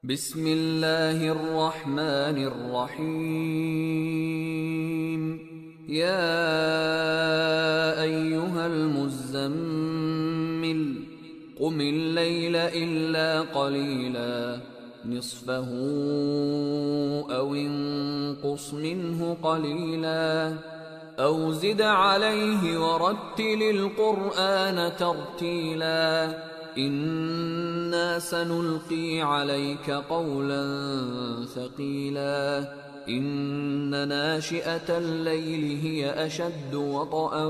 بسم الله الرحمن الرحيم. يا أيها المزمل قم الليل إلا قليلا نصفه أو انقص منه قليلا أو زد عليه ورتل القرآن ترتيلا إنا سنلقي عليك قولا ثقيلا إن ناشئة الليل هي أشد وطئا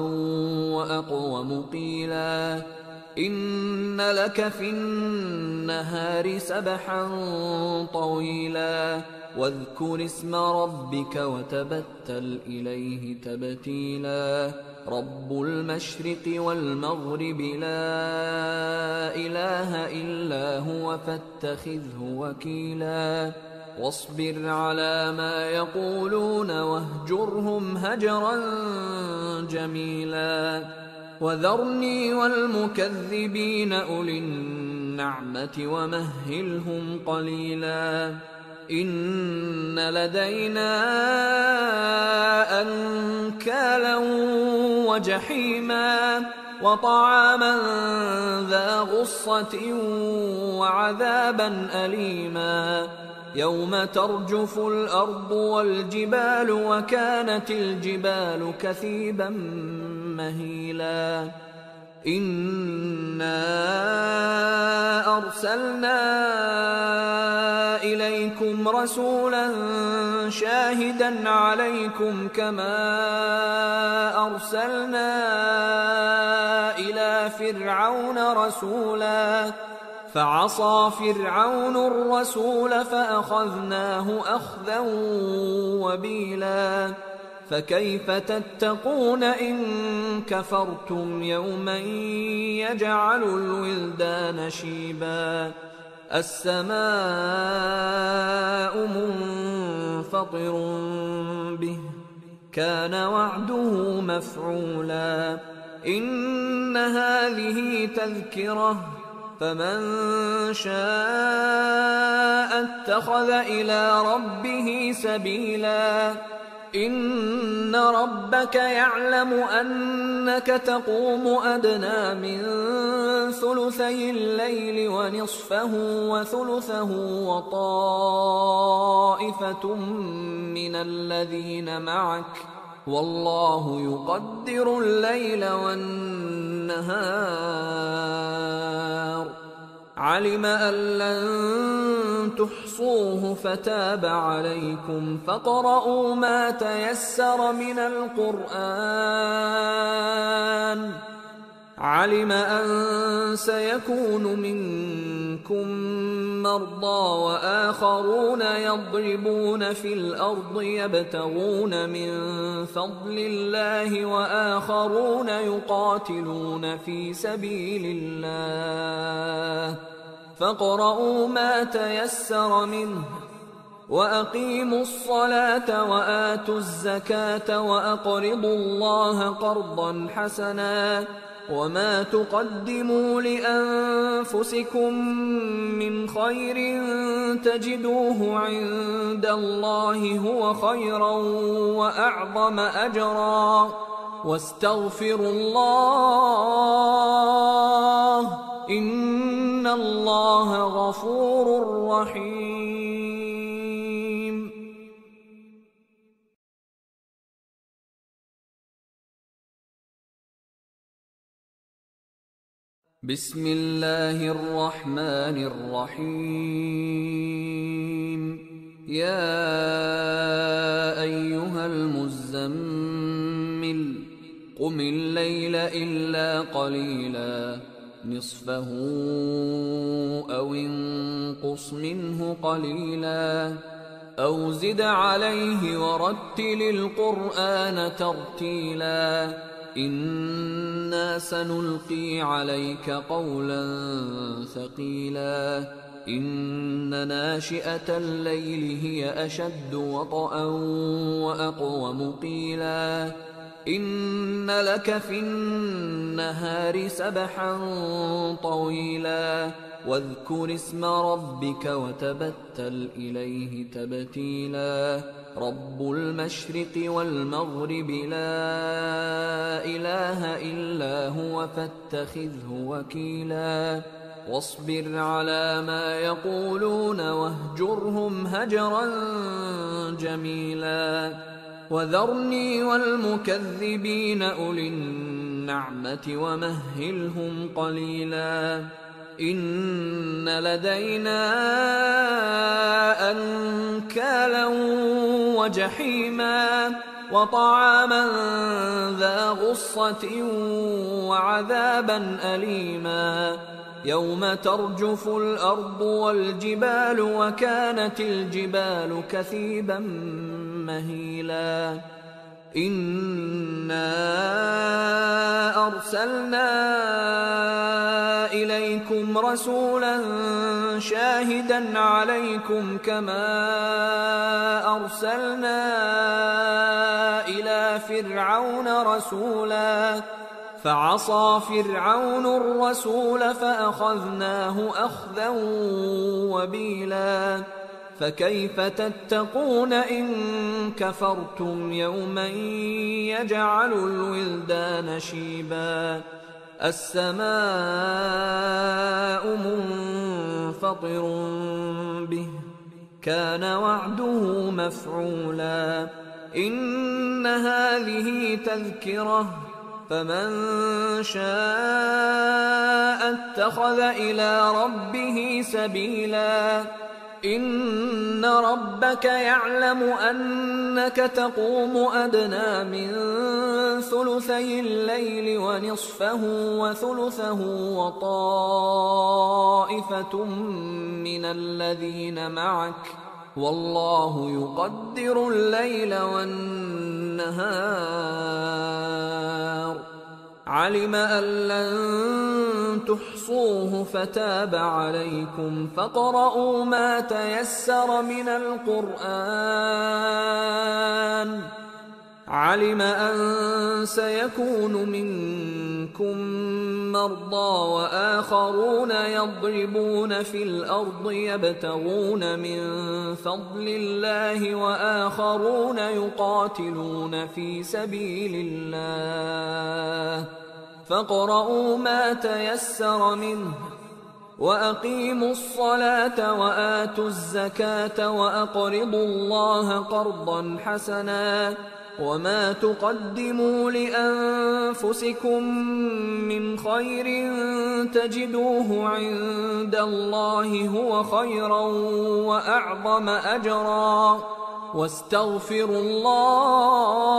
وأقوم قيلا إن لك في النهار سبحا طويلا واذكر اسم ربك وتبتل إليه تبتيلا رب المشرق والمغرب لا إله إلا هو فاتخذه وكيلا واصبر على ما يقولون واهجرهم هجرا جميلا وذرني والمكذبين أولي النعمة ومهلهم قليلا إن لدينا أنكالا وجحيما وطعاما ذا غصة وعذابا أليما يوم ترجف الأرض والجبال وكانت الجبال كثيبا مهيلا إنا أرسلنا إليكم رسولا شاهدا عليكم كما أرسلنا إلى فرعون رسولا فعصى فرعون الرسول فأخذناه أخذا وبيلا فكيف تتقون إن كفرتم يوما يجعل الولدان شيبا السماء منفطر به كان وعده مفعولا إن هذه تذكرة فمن شاء اتخذ إلى ربه سبيلا إن ربك يعلم أنك تقوم أدنى من ثلثي الليل ونصفه وثلثه وطائفة من الذين معك والله يقدر الليل والنهار علم أن لن تحصوه فتاب عليكم فاقرؤوا ما تيسر من القرآن علم أن سيكون منكم مرضى وآخرون يضربون في الأرض يبتغون من فضل الله وآخرون يقاتلون في سبيل الله فاقرؤوا ما تيسر منه وأقيموا الصلاة وآتوا الزكاة وأقرضوا الله قرضا حسنا وما تقدموا لأنفسكم من خير تجدوه عند الله هو خيرا وأعظم أجرا واستغفروا الله إن الله غفور رحيم. بسم الله الرحمن الرحيم. يا أيها المزمل قم الليل إلا قليلا نصفه أو انقص منه قليلا أو زد عليه ورتل القرآن ترتيلا إنا سنلقي عليك قولا ثقيلا إن ناشئة الليل هي أشد وطئا وأقوم قيلا إن لك في النهار سبحا طويلا واذكر اسم ربك وتبتل إليه تبتيلا رب المشرق والمغرب لا إله إلا هو فاتخذه وكيلا واصبر على ما يقولون واهجرهم هجرا جميلا وذرني والمكذبين أولي النعمة ومهلهم قليلا إن لدينا أنكالا وجحيما وطعاما ذا غصة وعذابا أليما يوم ترجف الأرض والجبال وكانت الجبال كثيبا مهيلا إنا أرسلنا إليكم رسولا شاهدا عليكم كما أرسلنا إلى فرعون رسولا فعصى فرعون الرسول فأخذناه أخذا وبيلا فكيف تتقون إن كفرتم يوما يجعل الولدان شيبا السماء منفطر به كان وعده مفعولا إن هذه تذكرة فمن شاء اتخذ إلى ربه سبيلا إن ربك يعلم أنك تقوم أدنى من ثلثي الليل ونصفه وثلثه وطائفة من الذين معك والله يقدر الليل والنهار علم أن لن تحصوه فتاب عليكم فاقرؤوا ما تيسر من القرآن علم أن سيكون منكم مرضى وآخرون يضربون في الأرض يبتغون من فضل الله وآخرون يقاتلون في سبيل الله فاقرؤوا ما تيسر منه وأقيموا الصلاة وآتوا الزكاة وأقرضوا الله قرضا حسنا وما تقدموا لأنفسكم من خير تجدوه عند الله هو خيرا وأعظم أجرا واستغفروا الله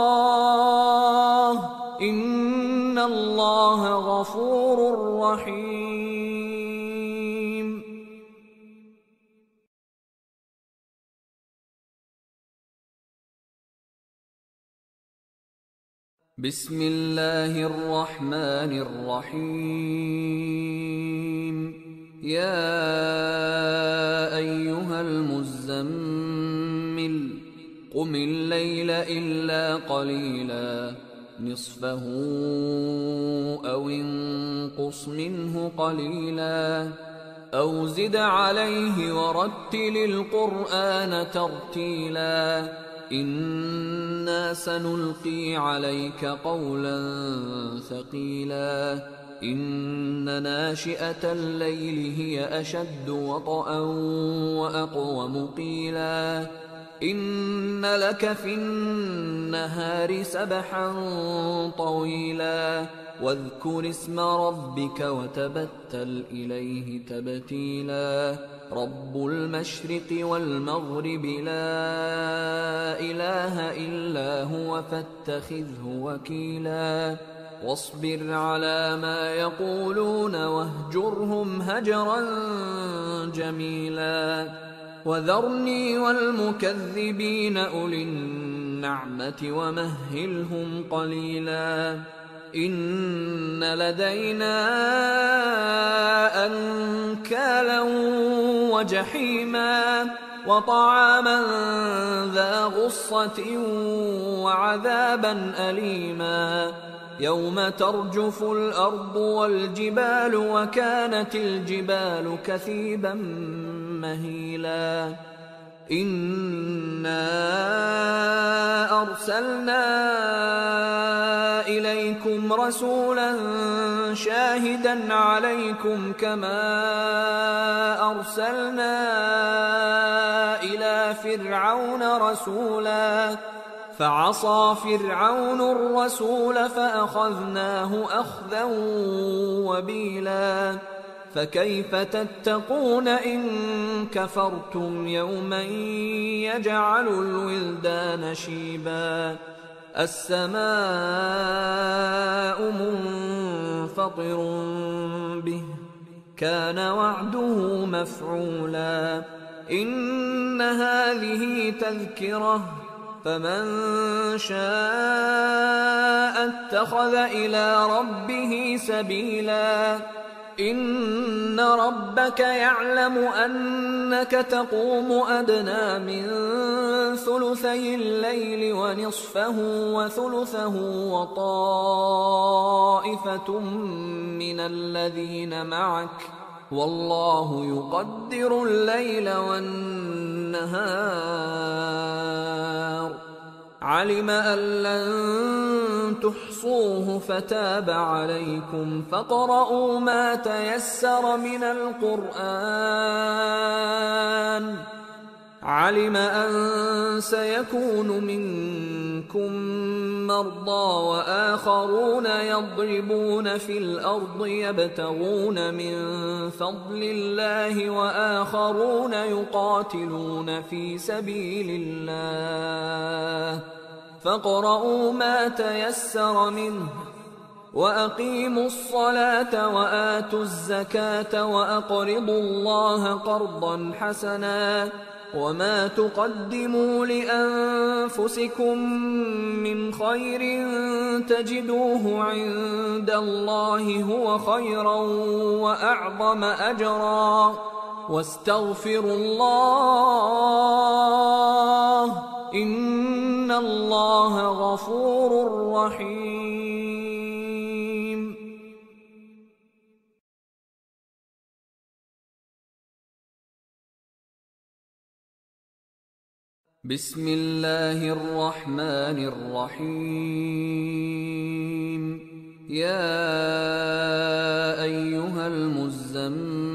إن الله غفور رحيم. بسم الله الرحمن الرحيم. يا أيها المزمل قم الليل إلا قليلا نصفه أو انقص منه قليلا أو زد عليه ورتل القرآن ترتيلا إنا سنلقي عليك قولا ثقيلا إن ناشئة الليل هي أشد وطئا وأقوم قيلا إن لك في النهار سبحا طويلا واذكر اسم ربك وتبتل إليه تبتيلا رب المشرق والمغرب لا إله إلا هو فاتخذه وكيلا واصبر على ما يقولون واهجرهم هجرا جميلا وذرني والمكذبين أولي النعمة ومهلهم قليلا إن لدينا أنكالا وجحيما وطعاما ذا غصة وعذابا أليما يوم ترجف الأرض والجبال وكانت الجبال كثيبا مهيلا إنا أرسلنا إليكم رسولا شاهدا عليكم كما أرسلنا إلى فرعون رسولا فعصى فرعون الرسول فأخذناه أخذا وبيلا فكيف تتقون إن كفرتم يوما يجعل الولدان شيبا السماء منفطر به كان وعده مفعولا إن هذه تذكرة فمن شاء اتخذ إلى ربه سبيلا إن ربك يعلم أنك تقوم أدنى من ثلثي الليل ونصفه وثلثه وطائفة من الذين معك والله يقدر الليل والنهار علم أن لن تحصوه فتاب عليكم فاقرؤوا ما تيسر من القرآن علم أن سيكون منكم مرضى وآخرون يضربون في الأرض يبتغون من فضل الله وآخرون يقاتلون في سبيل الله فاقرؤوا ما تيسر منه وأقيموا الصلاة وآتوا الزكاة وأقرضوا الله قرضا حسنا وما تقدموا لأنفسكم من خير تجدوه عند الله هو خيرا وأعظم أجرا واستغفروا الله إن الله غفور رحيم بسم الله الرحمن الرحيم يا أيها المزمل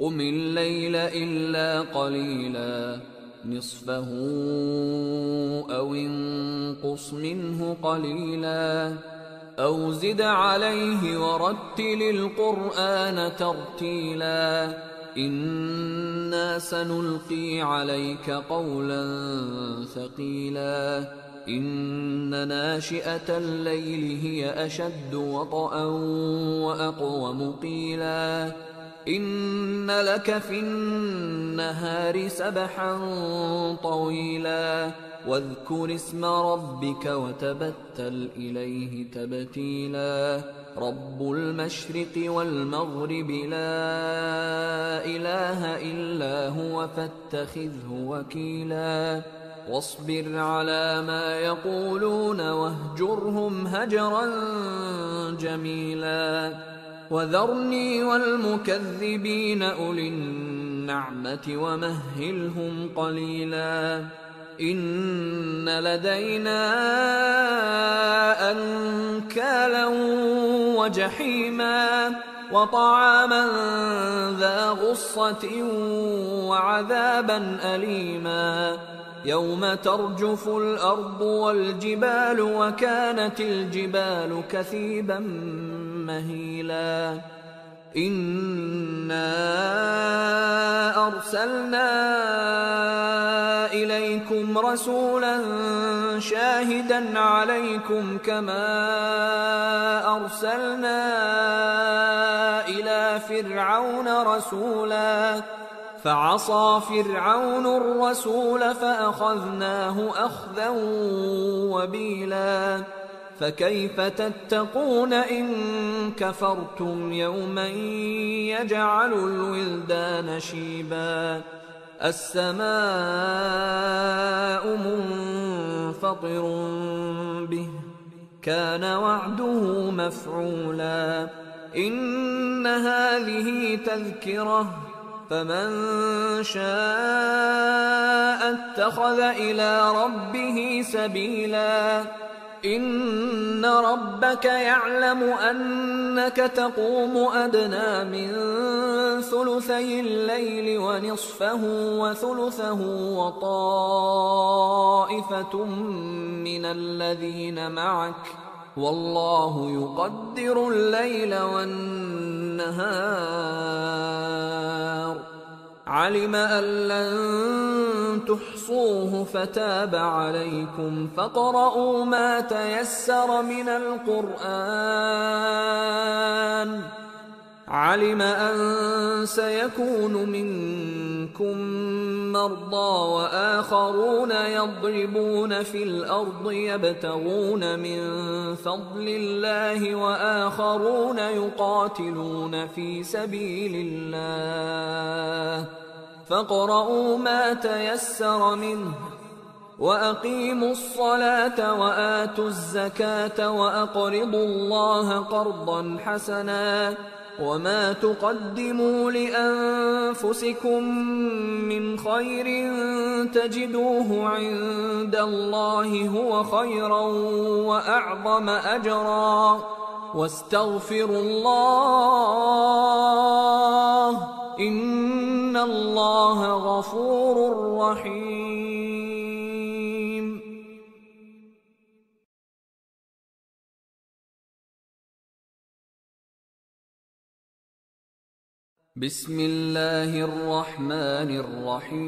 قم الليل إلا قليلا نصفه أو انقص منه قليلا أو زد عليه ورتل القرآن ترتيلا إنا سنلقي عليك قولا ثقيلا إن ناشئة الليل هي أشد وطئا وأقوم قيلا إن لك في النهار سبحا طويلا واذكر اسم ربك وتبتل إليه تبتيلا رب المشرق والمغرب لا إله إلا هو فاتخذه وكيلا واصبر على ما يقولون واهجرهم هجرا جميلا وذرني والمكذبين أولي النعمة ومهلهم قليلا إن لدينا أنكالا وجحيما وطعاما ذا غصة وعذابا أليما يوم ترجف الأرض والجبال وكانت الجبال كثيبا مهيلا إنا أرسلنا إليكم رسولا شاهدا عليكم كما أرسلنا إلى فرعون رسولا فعصى فرعون الرسول فأخذناه أخذا وبيلا فكيف تتقون إن كفرتم يوما يجعل الولدان شيبا السماء منفطر به كان وعده مفعولا إن هذه تذكرة فمن شاء اتخذ إلى ربه سبيلا إن ربك يعلم أنك تقوم أدنى من ثلثي الليل ونصفه وثلثه وطائفة من الذين معك والله يقدر الليل والنهار علم أن لن تحصوه فتاب عليكم فاقرؤوا ما تيسر من القرآن علم أن سيكون منكم مرضى وآخرون يضربون في الأرض يبتغون من فضل الله وآخرون يقاتلون في سبيل الله فاقرؤوا ما تيسر منه وأقيموا الصلاة وآتوا الزكاة وأقرضوا الله قرضا حسنا وما تقدموا لأنفسكم من خير تجدوه عند الله هو خيرا وأعظم أجرا واستغفروا الله إن الله غفور رحيم. بسم الله الرحمن الرحيم.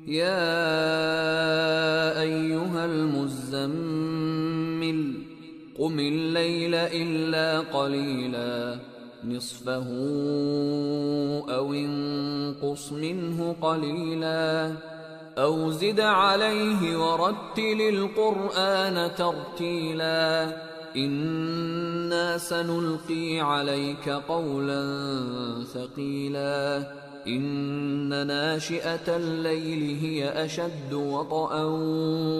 يا أيها المزمل قم الليل إلا قليلا نصفه أو انقص منه قليلا أو زد عليه ورتل القرآن ترتيلا إنا سنلقي عليك قولا ثقيلا إن ناشئة الليل هي أشد وطئا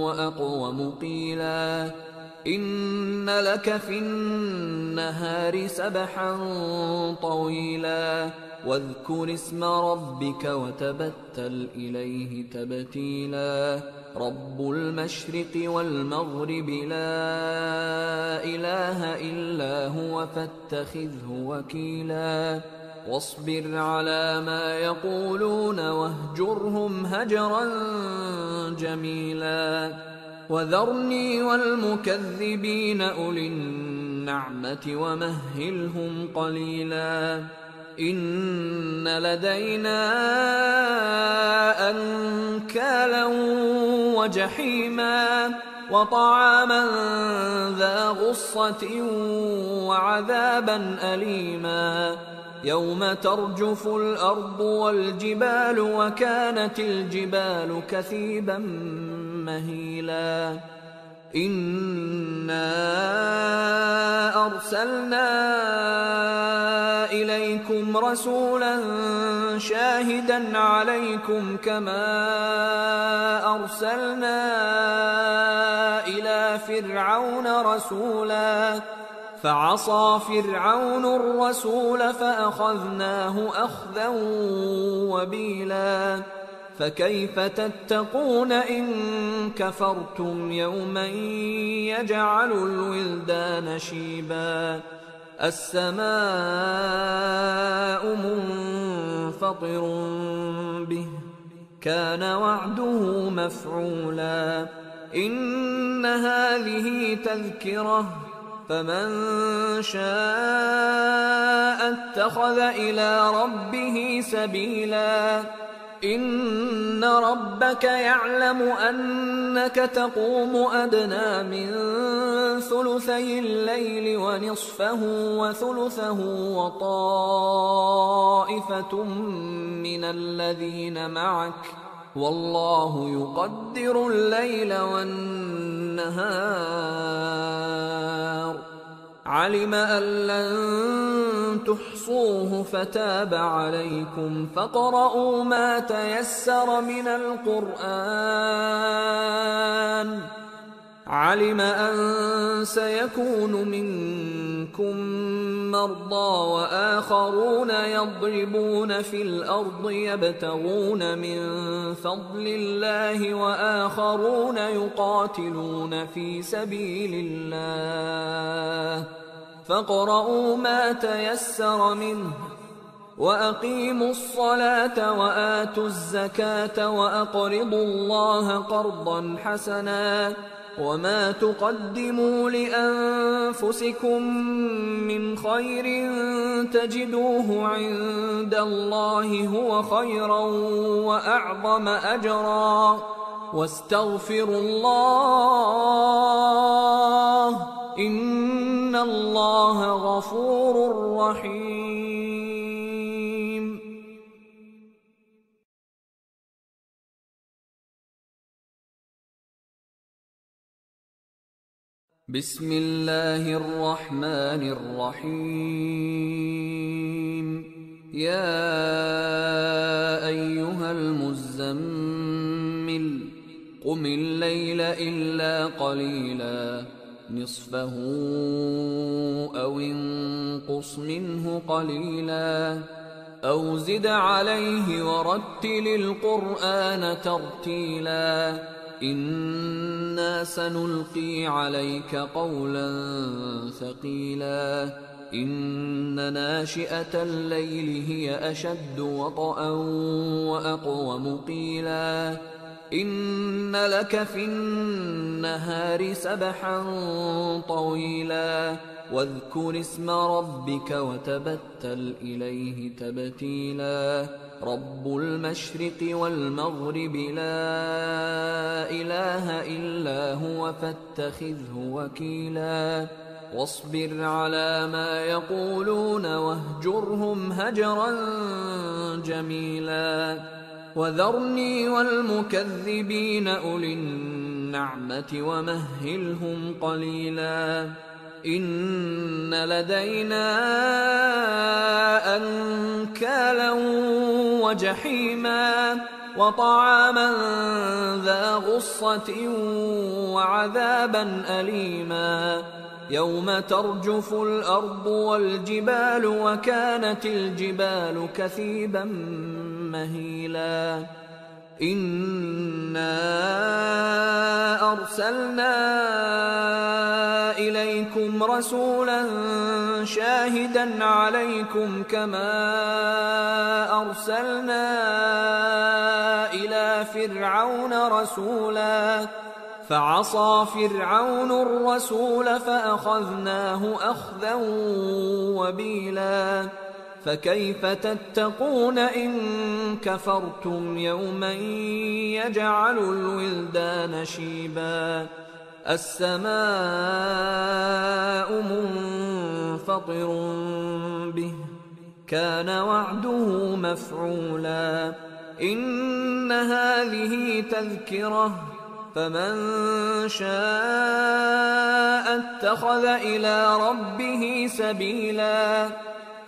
وأقوم قيلا إن لك في النهار سبحا طويلا واذكر اسم ربك وتبتل إليه تبتيلا رب المشرق والمغرب لا إله إلا هو فاتخذه وكيلا واصبر على ما يقولون واهجرهم هجرا جميلا وذرني والمكذبين أولي النعمة ومهلهم قليلا إن لدينا أنكالا وجحيما وطعاما ذا غصة وعذابا أليما يوم ترجف الأرض والجبال وكانت الجبال كثيبا مهيلا إنا أرسلنا إليكم رسولا شاهدا عليكم كما أرسلنا إلى فرعون رسولا فعصى فرعون الرسول فأخذناه أخذا وبيلا فكيف تتقون إن كفرتم يوما يجعل الولدان شيبا السماء منفطر به كان وعده مفعولا إن هذه تذكرة فمن شاء اتخذ إلى ربه سبيلا إن ربك يعلم أنك تقوم أدنى من ثلثي الليل ونصفه وثلثه وطائفة من الذين معك والله يقدر الليل والنهار علم أن لن تحصوه فتاب عليكم فاقرؤوا ما تيسر من القرآن. علم أن سيكون منكم مرضى وآخرون يضربون في الأرض يبتغون من فضل الله وآخرون يقاتلون في سبيل الله فاقرؤوا ما تيسر منه وأقيموا الصلاة وآتوا الزكاة وأقرضوا الله قرضا حسنا وما تقدموا لأنفسكم من خير تجدوه عند الله هو خيرا وأعظم أجرا واستغفروا الله إن الله غفور رحيم. بسم الله الرحمن الرحيم. يا أيها المزمل قم الليل إلا قليلا نصفه أو انقص منه قليلا أو زد عليه ورتل القرآن ترتيلا إنا سنلقي عليك قولا ثقيلا إن ناشئة الليل هي أشد وطئا وأقوم قيلا إن لك في النهار سبحا طويلا واذكر اسم ربك وتبتل إليه تبتيلا رب المشرق والمغرب لا إله إلا هو فاتخذه وكيلا واصبر على ما يقولون واهجرهم هجرا جميلا وذرني والمكذبين أولي النعمة ومهلهم قليلا إن لدينا أنكالا وجحيما وطعاما ذا غصة وعذابا أليما يوم ترجف الأرض والجبال وكانت الجبال كثيبا مهيلا إنا أرسلنا إليكم رسولا شاهدا عليكم كما أرسلنا إلى فرعون رسولا فعصى فرعون الرسول فأخذناه أخذا وبيلا فكيف تتقون إن كفرتم يوما يجعل الولدان شيبا السماء منفطر به كان وعده مفعولا إن هذه تذكرة فمن شاء اتخذ إلى ربه سبيلا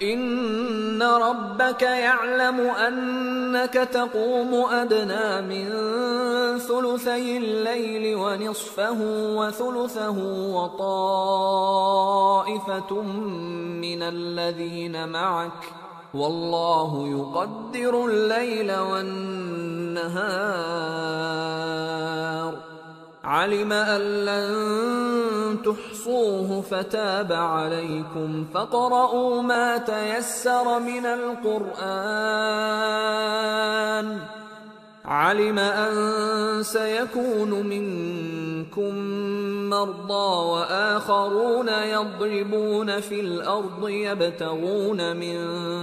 إن ربك يعلم أنك تقوم أدنى من ثلثي الليل ونصفه وثلثه وطائفة من الذين معك والله يقدر الليل والنهار علم أن لن تحصوه فتاب عليكم فاقرؤوا ما تيسر من القرآن علم أن سيكون منكم مرضى وآخرون يضربون في الأرض يبتغون من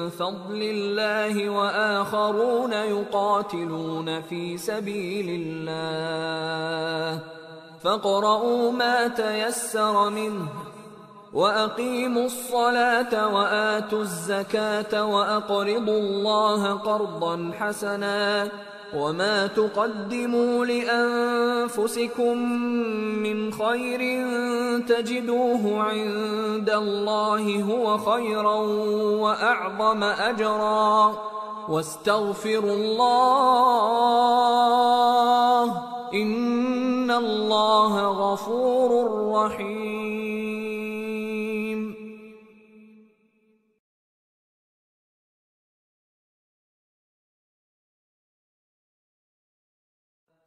فضل الله وآخرون يقاتلون في سبيل الله فاقرؤوا ما تيسر منه وأقيموا الصلاة وآتوا الزكاة وأقرضوا الله قرضا حسنا وما تقدموا لأنفسكم من خير تجدوه عند الله هو خيرا وأعظم أجرا واستغفروا الله إن الله غفور رحيم.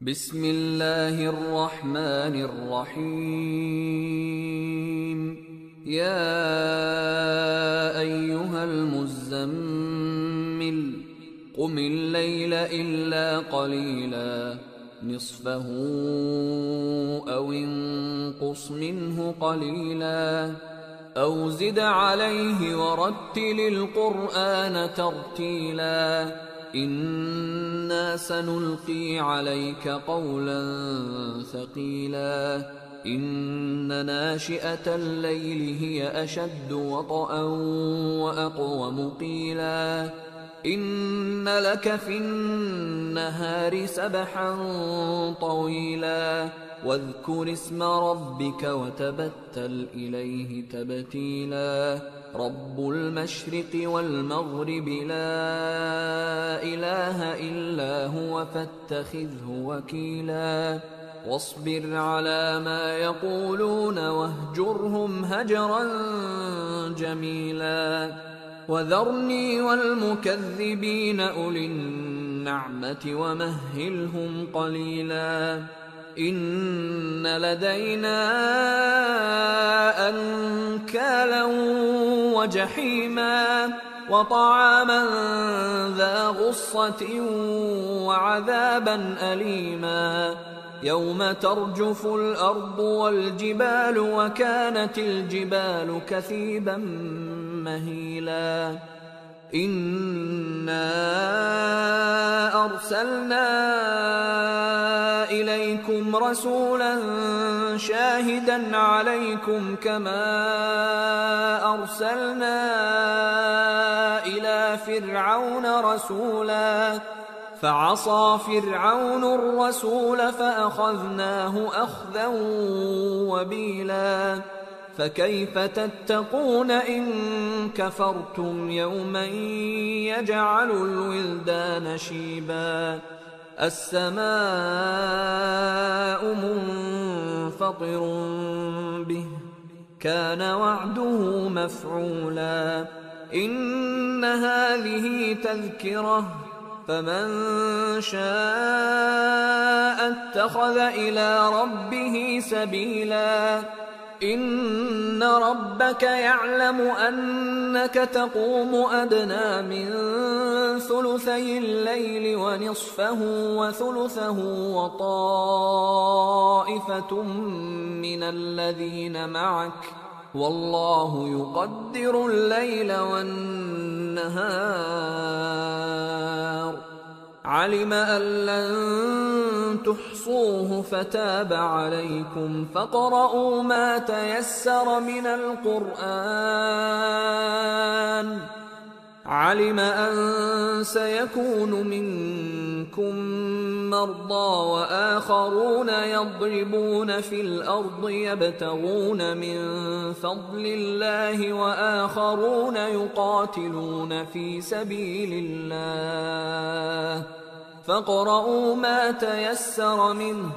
بسم الله الرحمن الرحيم. يا أيها المزمل قم الليل إلا قليلا نصفه أو انقص منه قليلا أو زد عليه ورتل القرآن ترتيلا إنا سنلقي عليك قولا ثقيلا إن ناشئة الليل هي أشد وطئا وأقوم قيلا إن لك في النهار سبحا طويلا واذكر اسم ربك وتبتل إليه تبتيلا رب المشرق والمغرب لا إله إلا هو فاتخذه وكيلا واصبر على ما يقولون واهجرهم هجرا جميلا وذرني والمكذبين أولي النعمة ومهلهم قليلا إن لدينا أنكالا وجحيما وطعاما ذا غصة وعذابا أليما يوم ترجف الأرض والجبال وكانت الجبال كثيبا مهيلا إنا أرسلنا إليكم رسولا شاهدا عليكم كما أرسلنا إلى فرعون رسولا فعصى فرعون الرسول فأخذناه أخذا وبيلا فكيف تتقون إن كفرتم يوما يجعل الولدان شيبا السماء منفطر به كان وعده مفعولا إن هذه تذكرة فمن شاء اتخذ إلى ربه سبيلا إن ربك يعلم أنك تقوم أدنى من ثلثي الليل ونصفه وثلثه وطائفة من الذين معك والله يقدر الليل والنهار علم أن لن تحصوه فتاب عليكم فاقرؤوا ما تيسر من القرآن علم أن سيكون منكم مرضى وآخرون يضربون في الأرض يبتغون من فضل الله وآخرون يقاتلون في سبيل الله فاقرؤوا ما تيسر منه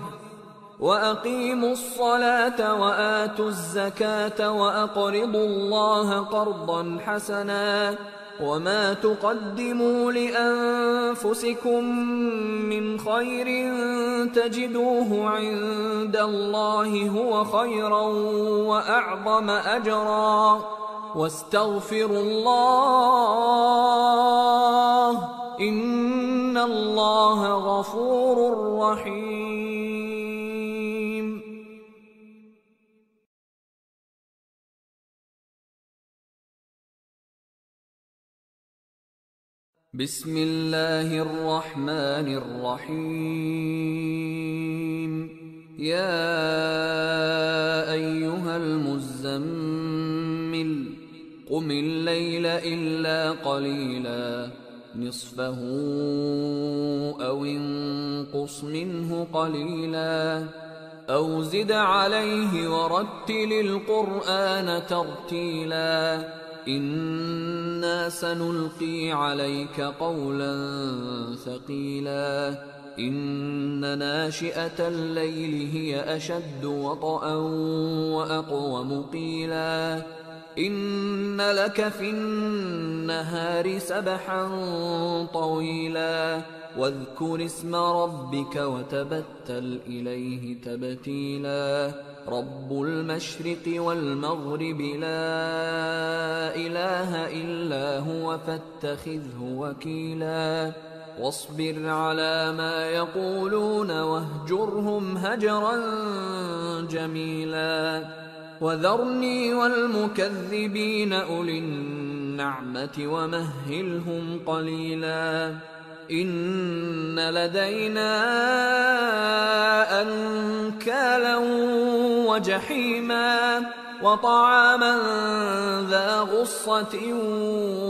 وأقيموا الصلاة وآتوا الزكاة وأقرضوا الله قرضا حسنا وما تقدموا لأنفسكم من خير تجدوه عند الله هو خيرا وأعظم أجرا واستغفروا الله إن الله غفور رحيم. بسم الله الرحمن الرحيم. يا أيها المزمل قم الليل إلا قليلا نصفه أو انقص منه قليلا أو زد عليه ورتل القرآن ترتيلا إنا سنلقي عليك قولا ثقيلا إن ناشئة الليل هي أشد وطئا وأقوم قيلا إن لك في النهار سبحا طويلا واذكر اسم ربك وتبتل إليه تبتيلا رب المشرق والمغرب لا إله إلا هو فاتخذه وكيلا واصبر على ما يقولون واهجرهم هجرا جميلا وذرني والمكذبين أولي النعمة ومهلهم قليلا إن لدينا أنكالا وجحيما وطعاما ذا غصة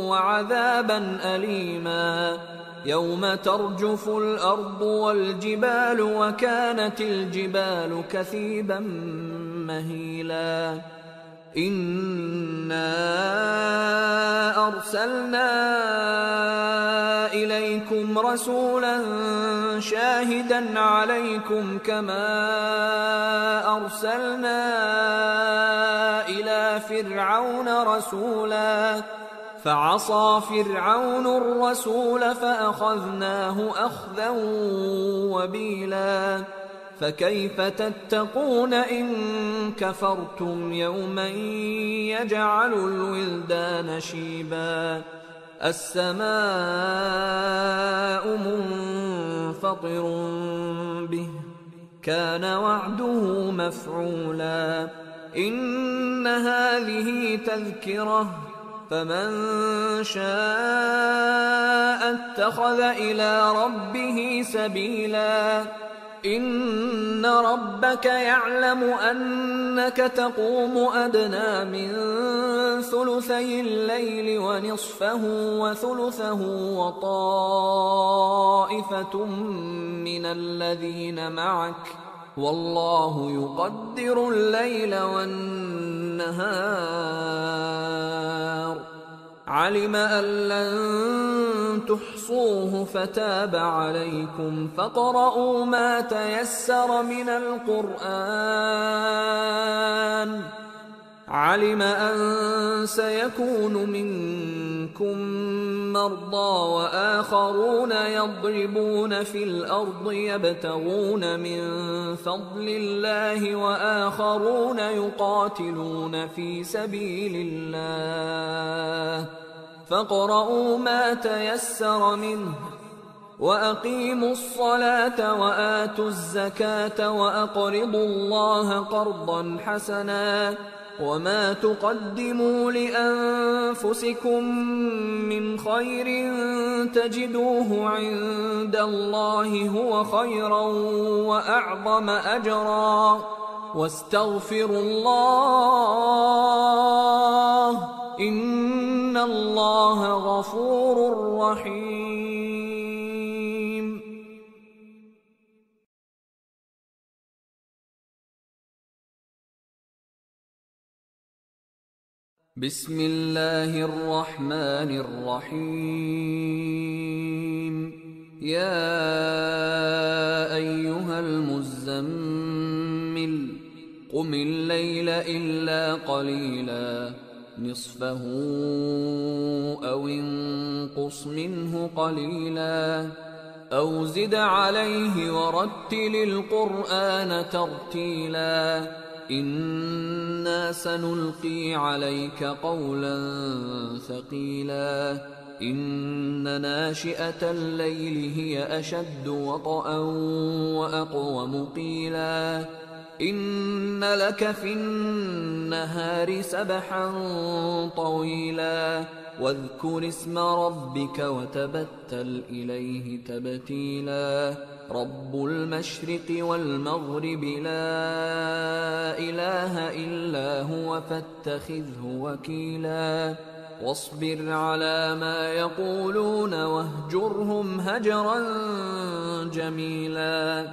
وعذابا أليما يوم ترجف الأرض والجبال وكانت الجبال كثيبا مهيلا إنا أرسلنا إليكم رسولا شاهدا عليكم كما أرسلنا إلى فرعون رسولا فعصى فرعون الرسول فأخذناه أخذا وبيلا فكيف تتقون إن كفرتم يوما يجعل الولدان شيبا السماء منفطر به كان وعده مفعولا إن هذه تذكرة فمن شاء اتخذ إلى ربه سبيلا إن ربك يعلم أنك تقوم أدنى من ثلثي الليل ونصفه وثلثه وطائفة من الذين معك والله يقدر الليل والنهار علم أن لن تحصوه فتاب عليكم فاقرؤوا ما تيسر من القرآن علم أن سيكون منكم مرضى وآخرون يضربون في الأرض يبتغون من فضل الله وآخرون يقاتلون في سبيل الله فاقرؤوا ما تيسر منه وأقيموا الصلاة وآتوا الزكاة وأقرضوا الله قرضا حسنا وما تقدموا لأنفسكم من خير تجدوه عند الله هو خيرا وأعظم أجرا واستغفروا الله إن الله غفور رحيم. بسم الله الرحمن الرحيم. يا أيها المزمل قم الليل إلا قليلا نصفه أو انقص منه قليلا أو زد عليه ورتل القرآن ترتيلا إنا سنلقي عليك قولا ثقيلا إن ناشئة الليل هي أشد وطئا وأقوم قيلا إن لك في النهار سبحا طويلا واذكر اسم ربك وتبتل إليه تبتيلا رب المشرق والمغرب لا إله إلا هو فاتخذه وكيلا واصبر على ما يقولون واهجرهم هجرا جميلا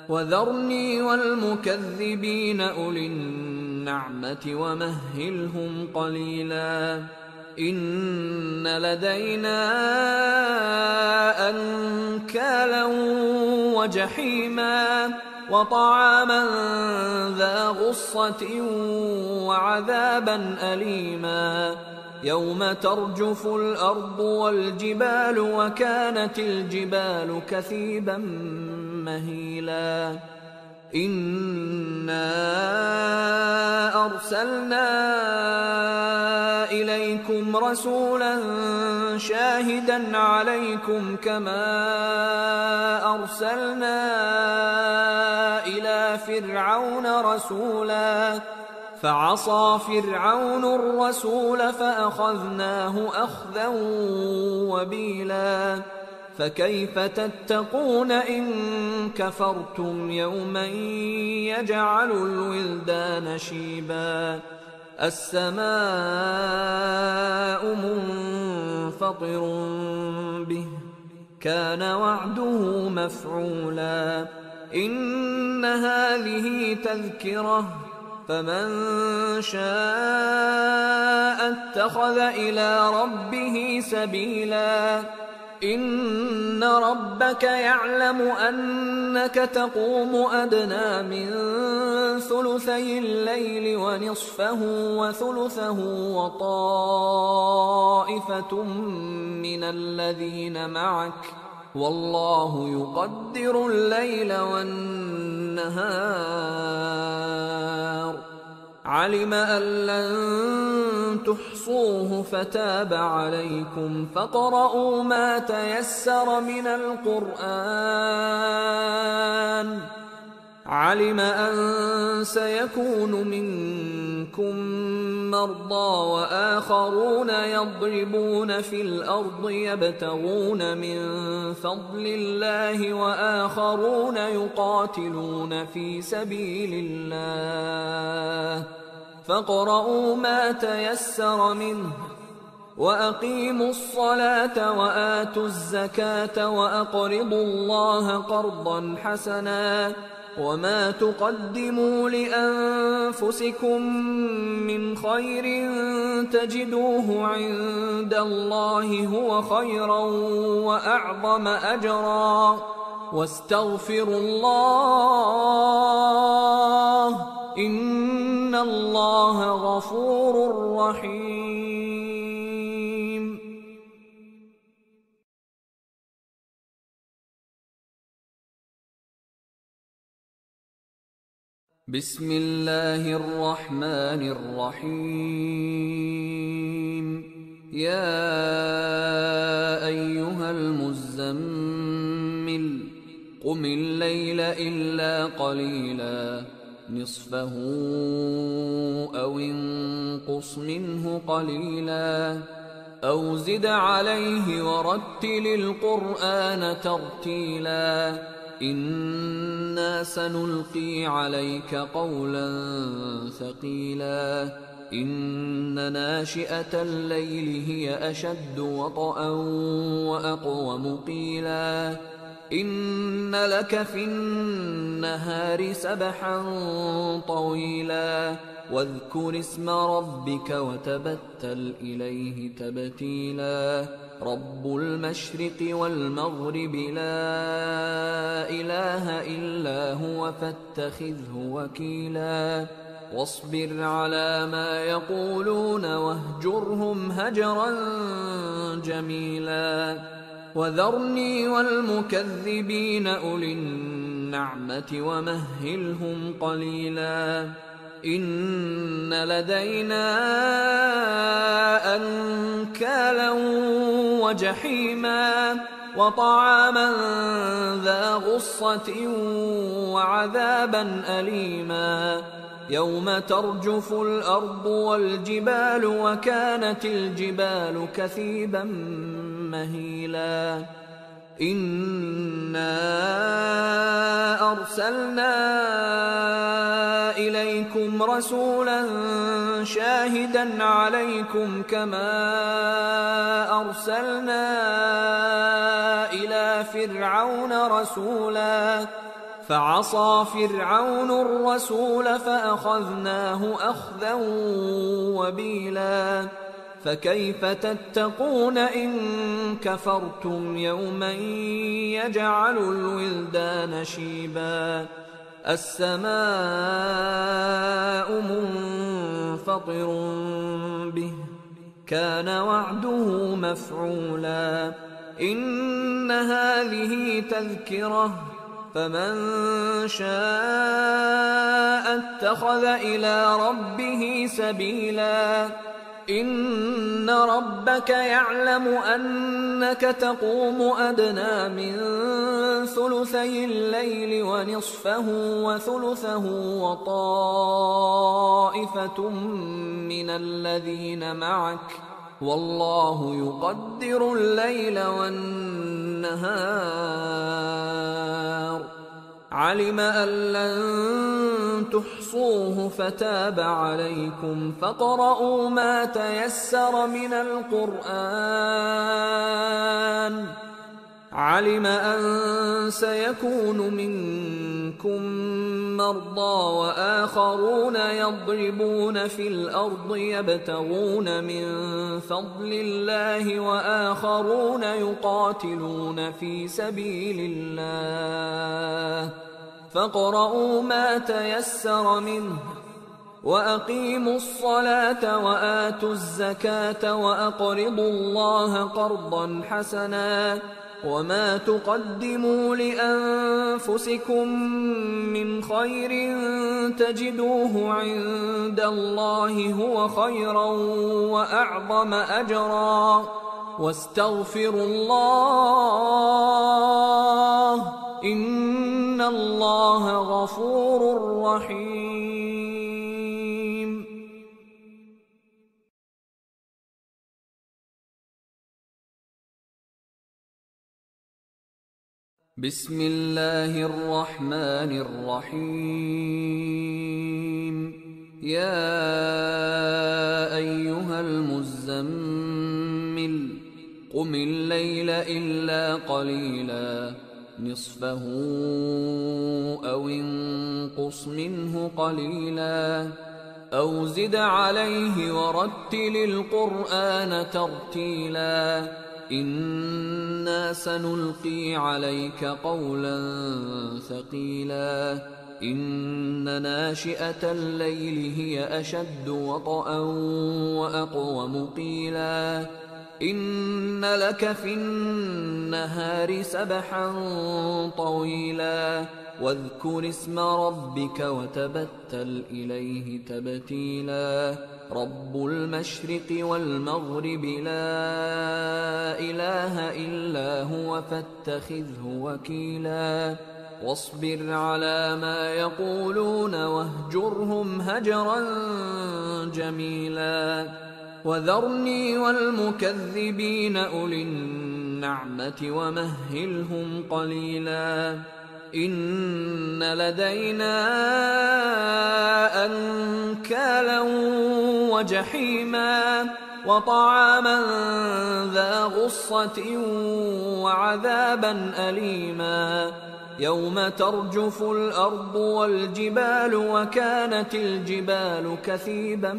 وذرني والمكذبين أولي النعمة ومهلهم قليلا إن لدينا أنكالا وجحيما وطعاما ذا غصة وعذابا أليما يوم ترجف الأرض والجبال وكانت الجبال كثيبا مهيلا إنا أرسلنا إليكم رسولا شاهدا عليكم كما أرسلنا إلى فرعون رسولا فعصى فرعون الرسول فأخذناه أخذا وبيلا فكيف تتقون إن كفرتم يوما يجعل الولدان شيبا السماء منفطر به كان وعده مفعولا إن هذه تذكرة فمن شاء اتخذ إلى ربه سبيلا إن ربك يعلم أنك تقوم أدنى من ثلثي الليل ونصفه وثلثه وطائفة من الذين معك والله يقدر الليل والنهار علم أن لن تحصوه فتاب عليكم فاقرؤوا ما تيسر من القرآن علم أن سيكون منكم مرضى وآخرون يضربون في الأرض يبتغون من فضل الله وآخرون يقاتلون في سبيل الله فاقرؤوا ما تيسر منه وأقيموا الصلاة وآتوا الزكاة وأقرضوا الله قرضا حسنا وما تقدموا لأنفسكم من خير تجدوه عند الله هو خيرا وأعظم أجرا واستغفروا الله إن الله غفور رحيم. بسم الله الرحمن الرحيم. يا أيها المزمل قم الليل إلا قليلا نصفه أو انقص منه قليلا أو زد عليه ورتل القرآن ترتيلا إنا سنلقي عليك قولا ثقيلا إن ناشئة الليل هي أشد وطئا وأقوم قيلا إن لك في النهار سبحا طويلا واذكر اسم ربك وتبتل إليه تبتيلا رب المشرق والمغرب لا إله إلا هو فاتخذه وكيلا واصبر على ما يقولون واهجرهم هجرا جميلا وذرني والمكذبين أولي النعمة ومهلهم قليلا إن لدينا أنكالا وجحيما وطعاما ذا غصة وعذابا أليما يوم ترجف الأرض والجبال وكانت الجبال كثيبا مهيلا إنا أرسلنا إليكم رسولا شاهدا عليكم كما أرسلنا إلى فرعون رسولا فعصى فرعون الرسول فأخذناه أخذا وبيلا فكيف تتقون إن كفرتم يوما يجعل الولدان شيبا السماء منفطر به كان وعده مفعولا إن هذه تذكرة فمن شاء اتخذ إلى ربه سبيلا إن ربك يعلم أنك تقوم أدنى من ثلثي الليل ونصفه وثلثه وطائفة من الذين معك والله يقدر الليل والنهار علم أن لن تحصوه فتاب عليكم فاقرؤوا ما تيسر من القرآن علم أن سيكون منكم مرضى وآخرون يضربون في الأرض يبتغون من فضل الله وآخرون يقاتلون في سبيل الله فاقرؤوا ما تيسر منه وأقيموا الصلاة وآتوا الزكاة وأقرضوا الله قرضا حسنا وما تقدموا لأنفسكم من خير تجدوه عند الله هو خيرا وأعظم أجرا واستغفروا الله إن الله غفور رحيم. بسم الله الرحمن الرحيم. يا أيها المزمل قم الليل إلا قليلا نصفه أو انقص منه قليلا أو زد عليه ورتل القرآن ترتيلا إنا سنلقي عليك قولا ثقيلا إن ناشئة الليل هي أشد وطئا وأقوم قيلا إن لك في النهار سبحا طويلا واذكر اسم ربك وتبتل إليه تبتيلا رب المشرق والمغرب لا إله إلا هو فاتخذه وكيلا واصبر على ما يقولون واهجرهم هجرا جميلا وذرني والمكذبين أولي النعمة ومهلهم قليلا إن لدينا أنكالا وجحيما وطعاما ذا غصة وعذابا أليما يوم ترجف الأرض والجبال وكانت الجبال كثيبا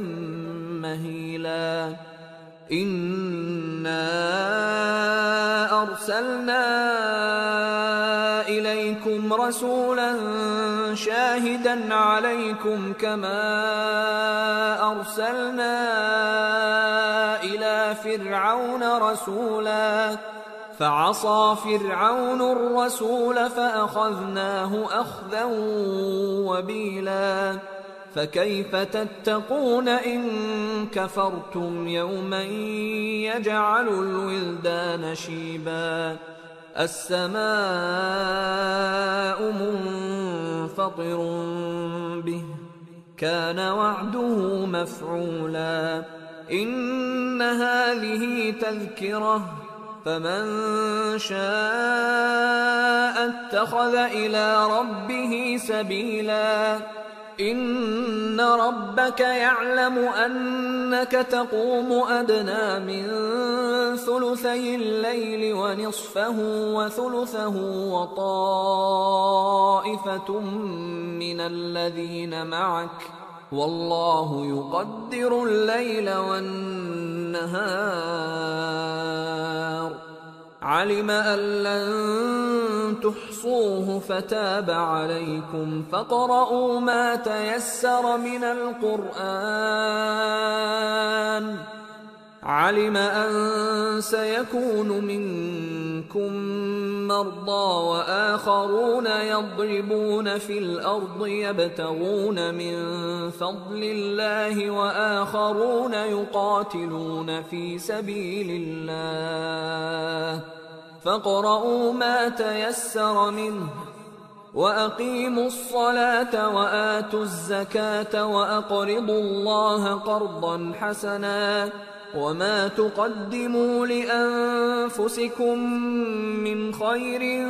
مهيلا إنا أرسلنا إليكم رسولا شاهدا عليكم كما أرسلنا إلى فرعون رسولا فعصى فرعون الرسول فأخذناه أخذا وبيلا فكيف تتقون إن كفرتم يوما يجعل الولدان شيبا السماء منفطر به كان وعده مفعولا إن هذه تذكرة فمن شاء اتخذ إلى ربه سبيلا إن ربك يعلم أنك تقوم أدنى من ثلثي الليل ونصفه وثلثه وطائفة من الذين معك والله يقدر الليل والنهار علم أن لن تحصوه فتاب عليكم فاقرؤوا ما تيسر من القرآن علم أن سيكون منكم مرضى وآخرون يضربون في الأرض يبتغون من فضل الله وآخرون يقاتلون في سبيل الله فاقرؤوا ما تيسر منه وأقيموا الصلاة وآتوا الزكاة وأقرضوا الله قرضا حسنا وما تقدموا لأنفسكم من خير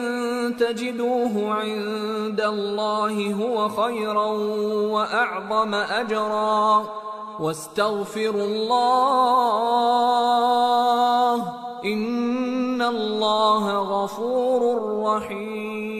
تجدوه عند الله هو خيرا وأعظم أجرا واستغفروا الله إن الله غفور رحيم.